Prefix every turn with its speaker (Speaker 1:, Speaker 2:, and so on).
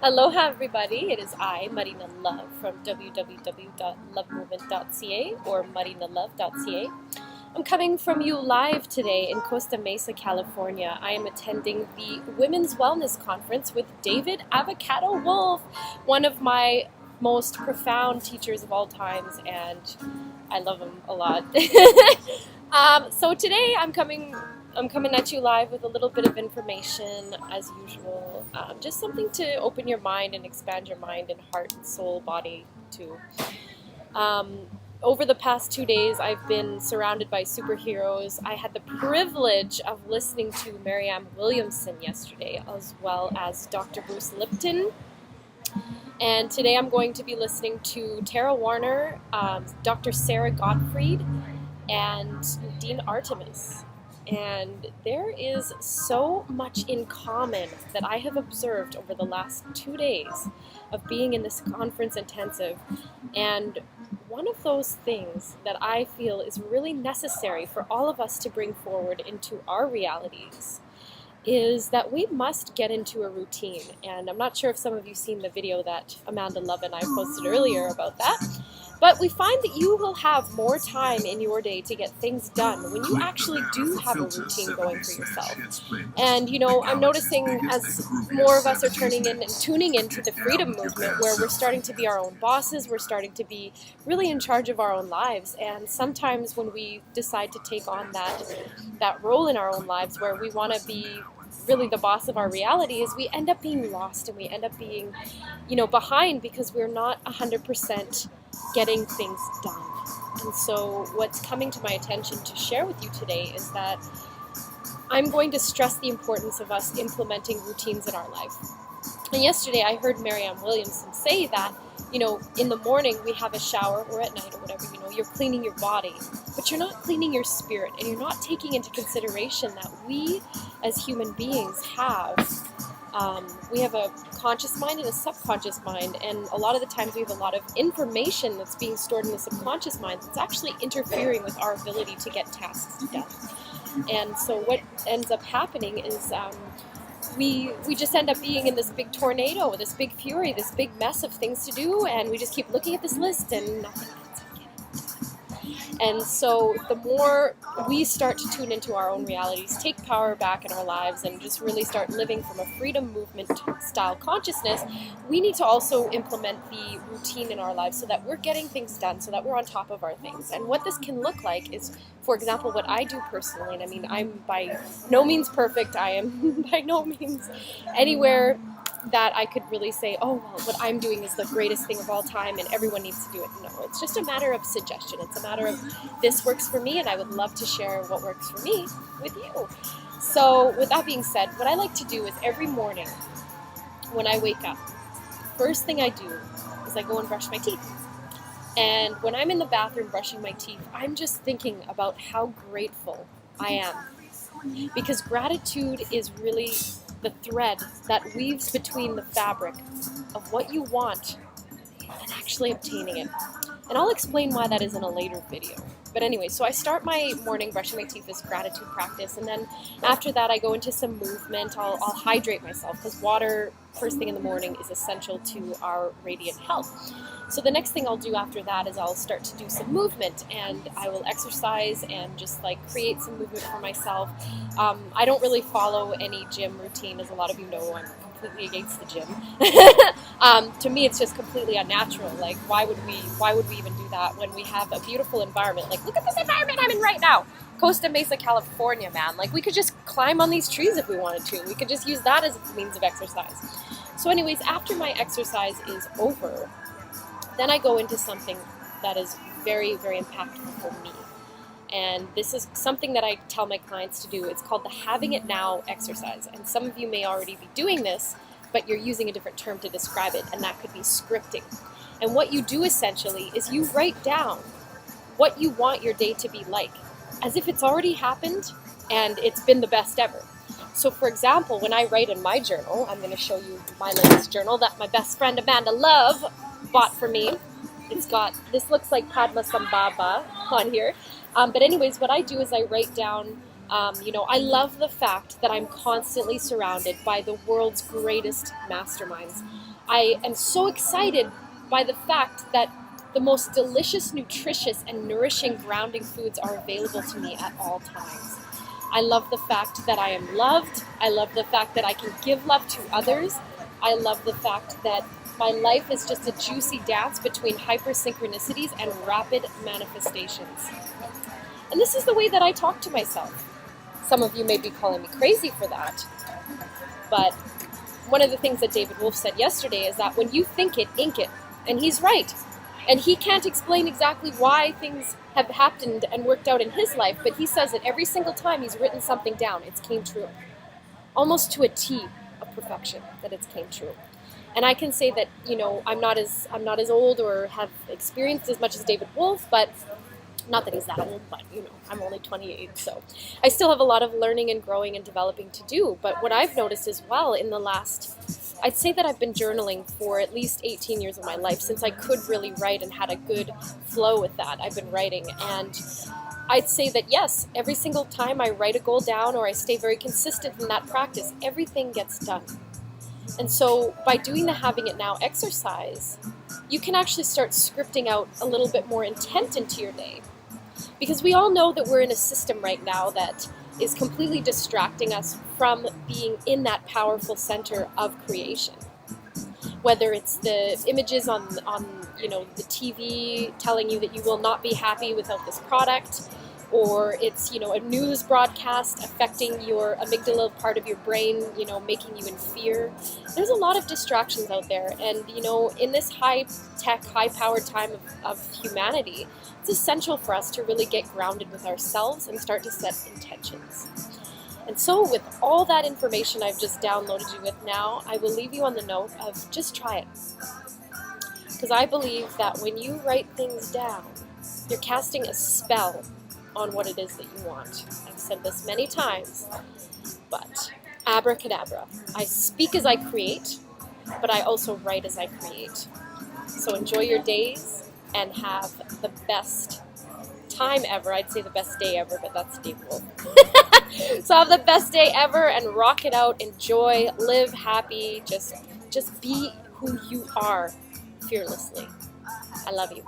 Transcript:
Speaker 1: Aloha everybody, it is I, Marina Love from www.lovemovement.ca or marinalove.ca. I'm coming from you live today in Costa Mesa, California. I am attending the Women's Wellness Conference with David Avocado Wolf, one of my most profound teachers of all times, and I love him a lot. So today I'm coming at you live with a little bit of information as usual. Just something to open your mind and expand your mind and heart and soul, body too. Over the past 2 days, I've been surrounded by superheroes. I had the privilege of listening to Marianne Williamson yesterday, as well as Dr. Bruce Lipton. And today I'm going to be listening to Tara Warner, Dr. Sarah Gottfried, and Dean Artemis. And there is so much in common that I have observed over the last 2 days of being in this conference intensive. And one of those things that I feel is really necessary for all of us to bring forward into our realities is that we must get into a routine. And I'm not sure if some of you seen the video that Amanda Love and I posted earlier about that. But we find that you will have more time in your day to get things done when you actually do have a routine going for yourself. And you know, I'm noticing as more of us are turning in and tuning into the freedom movement, where we're starting to be our own bosses, we're starting to be really in charge of our own lives. And sometimes when we decide to take on that role in our own lives where we want to be really the boss of our reality, is we end up being lost and we end up being, behind because we're not 100% getting things done. And so what's coming to my attention to share with you today is that I'm going to stress the importance of us implementing routines in our life. And yesterday I heard Marianne Williamson say that, in the morning we have a shower, or at night or whatever, you're cleaning your body, but you're not cleaning your spirit, and you're not taking into consideration that we as human beings we have a conscious mind and a subconscious mind, and a lot of the times we have a lot of information that's being stored in the subconscious mind that's actually interfering with our ability to get tasks done. And so what ends up happening is we just end up being in this big tornado, this big fury, this big mess of things to do, and we just keep looking at this list and nothing ends up getting done. And so the more we start to tune into our own realities, take power back in our lives, and just really start living from a freedom movement style consciousness, we need to also implement the routine in our lives so that we're getting things done, so that we're on top of our things. And what this can look like is, for example, what I do personally. And I mean, I'm by no means perfect. I am by no means anywhere that I could really say, oh, well, what I'm doing is the greatest thing of all time and everyone needs to do it. No, it's just a matter of suggestion. It's a matter of this works for me and I would love to share what works for me with you. So with that being said, what I like to do is every morning when I wake up, first thing I do is I go and brush my teeth. And when I'm in the bathroom brushing my teeth, I'm just thinking about how grateful I am. Because gratitude is really the thread that weaves between the fabric of what you want and actually obtaining it. And I'll explain why that is in a later video. But anyway, so I start my morning brushing my teeth as gratitude practice, and then after that I go into some movement. I'll hydrate myself, because water first thing in the morning is essential to our radiant health. So the next thing I'll do after that is I'll start to do some movement, and I will exercise and just create some movement for myself. I don't really follow any gym routine, as a lot of you know. I'm completely against the gym. To me, it's just completely unnatural. Why would we even do that when we have a beautiful environment? Look at this environment I'm in right now. Costa Mesa, California, man. We could just climb on these trees if we wanted to. We could just use that as a means of exercise. So anyways, after my exercise is over, then I go into something that is very, very impactful for me. And this is something that I tell my clients to do. It's called the having it now exercise. And some of you may already be doing this, but you're using a different term to describe it, and that could be scripting. And what you do essentially is you write down what you want your day to be like, as if it's already happened and it's been the best ever. So for example, when I write in my journal, I'm going to show you my latest journal that my best friend Amanda Love bought for me. This looks like Padmasambhava on here. But anyways, what I do is I write down, I love the fact that I'm constantly surrounded by the world's greatest masterminds. I am so excited by the fact that the most delicious, nutritious, and nourishing grounding foods are available to me at all times. I love the fact that I am loved. I love the fact that I can give love to others. I love the fact that my life is just a juicy dance between hypersynchronicities and rapid manifestations. And this is the way that I talk to myself. Some of you may be calling me crazy for that, but one of the things that David Wolf said yesterday is that when you think it, ink it. And he's right. And he can't explain exactly why things have happened and worked out in his life, but he says that every single time he's written something down, it's came true. Almost to a T of perfection that it's came true. And I can say that, I'm not as old or have experienced as much as David Wolf, but not that he's that old, but I'm only 28, so I still have a lot of learning and growing and developing to do. But what I've noticed as well in the last, I'd say that I've been journaling for at least 18 years of my life, since I could really write and had a good flow with that. I've been writing, and I'd say that yes, every single time I write a goal down or I stay very consistent in that practice, everything gets done. And so by doing the Having It Now exercise, you can actually start scripting out a little bit more intent into your day. Because we all know that we're in a system right now that is completely distracting us from being in that powerful center of creation. Whether it's the images on the TV telling you that you will not be happy without this product, or it's a news broadcast affecting your amygdala part of your brain, making you in fear. There's a lot of distractions out there, and in this high-tech, high-powered time of humanity, it's essential for us to really get grounded with ourselves and start to set intentions. And so with all that information I've just downloaded you with now, I will leave you on the note of just try it. Because I believe that when you write things down, you're casting a spell on what it is that you want. I've said this many times, but abracadabra. I speak as I create, but I also write as I create. So enjoy your days and have the best time ever. I'd say the best day ever, but that's Dave Wolf. So have the best day ever and rock it out. Enjoy, live happy, just be who you are fearlessly. I love you.